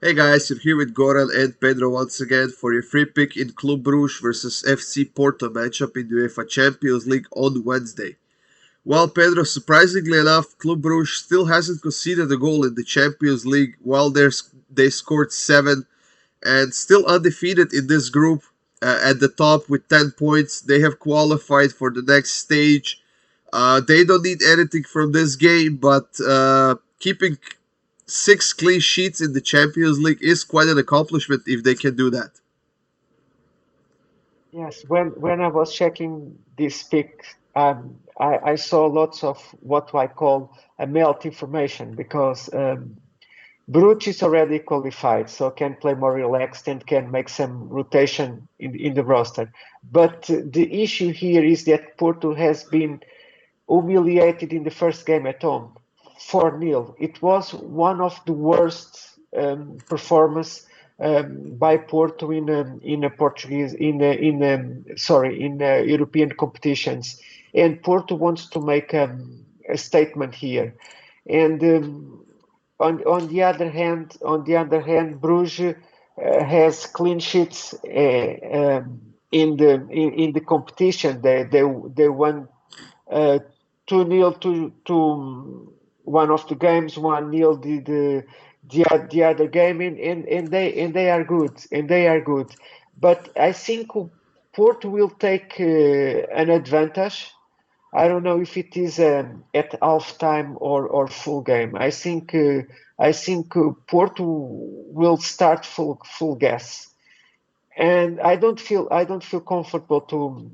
Hey guys, you're here with Goran and Pedro once again for your free pick in Club Brugge versus FC Porto matchup in the UEFA Champions League on Wednesday. Well, Pedro, surprisingly enough, Club Brugge still hasn't conceded a goal in the Champions League while they scored 7 and still undefeated in this group at the top with 10 points. They have qualified for the next stage. They don't need anything from this game, but keeping 6 clean sheets in the Champions League is quite an accomplishment if they can do that. Yes, when I was checking this pick, I saw lots of what I call a melt information because Brugge is already qualified, so can play more relaxed and can make some rotation in the roster. But the issue here is that Porto has been humiliated in the first game at home, 4-0. It was one of the worst performance by Porto in a Portuguese in European competitions, and Porto wants to make a statement here. And on the other hand, has clean sheets in the competition. They won 2-0 to one of the games, 1-0 the other game, and they are good, But I think Porto will take an advantage. I don't know if it is at half time or full game. I think Porto will start full gas, and I don't feel comfortable to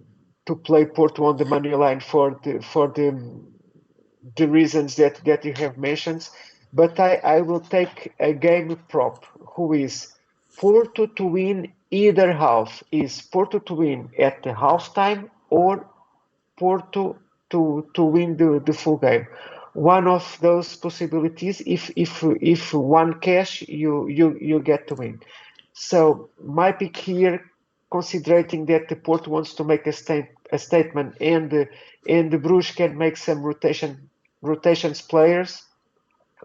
play Porto on the money line for the reasons that you have mentioned. But I will take a game prop who is Porto to win either half. Is Porto to win at the halftime or Porto to win the full game? One of those possibilities. If one cash, you get to win. So my pick here, considering that the Port wants to make a statement, and the Bruges can make some rotations players,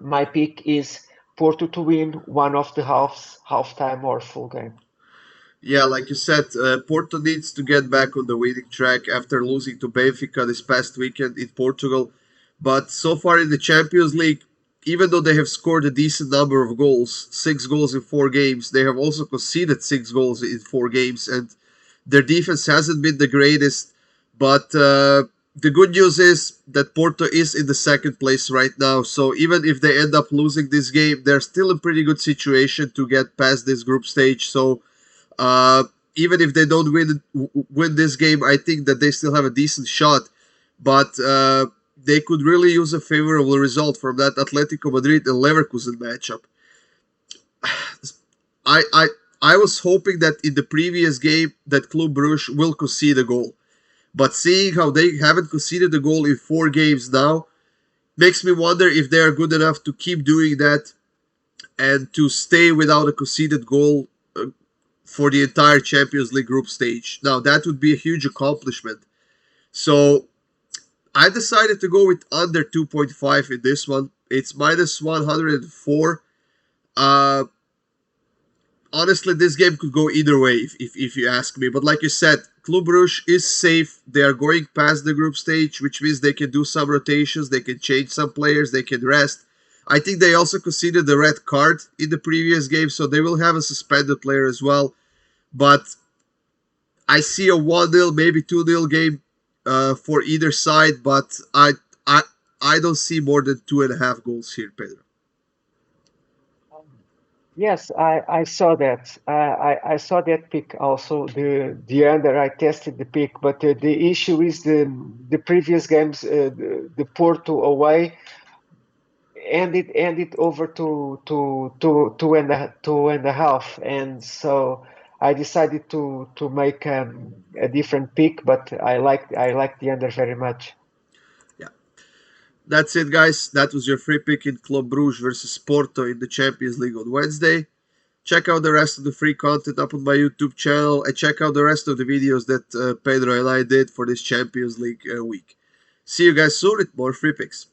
my pick is Porto to win one of the halftime or full game. Yeah, like you said, Porto needs to get back on the winning track after losing to Benfica this past weekend in Portugal. But so far in the Champions League, even though they have scored a decent number of goals, 6 goals in 4 games, they have also conceded 6 goals in 4 games, and their defense hasn't been the greatest. But the good news is that Porto is in the second place right now. So even if they end up losing this game, they're still in pretty good situation to get past this group stage. So uh, even if they don't win this game, I think that they still have a decent shot. But they could really use a favorable result from that Atletico Madrid and Leverkusen matchup. I I I was hoping that in the previous game that Club Brugge will concede a goal, but seeing how they haven't conceded a goal in 4 games now makes me wonder if they are good enough to keep doing that and to stay without a conceded goal for the entire Champions League group stage. Now that would be a huge accomplishment. So I decided to go with under 2.5 in this one. It's minus 104. Uh, Honestly, this game could go either way if you ask me. But like you said, Club Brugge is safe. They are going past the group stage, which means they can do some rotations, they can change some players, they can rest. I think they also conceded the red card in the previous game, so they will have a suspended player as well. But I see a 1-0, maybe 2-0 game for either side, but I don't see more than 2.5 goals here, Pedro. Yes, I saw that. I saw that pick also. The under, I tested the pick, but the issue is the previous games, the Porto away ended over to 2.5, and so I decided to make a different pick, but I like the under very much. Yeah. That's it, guys. That was your free pick in Club Brugge versus Porto in the Champions League on Wednesday. Check out the rest of the free content up on my YouTube channel and check out the rest of the videos that Pedro and I did for this Champions League week. See you guys soon with more free picks.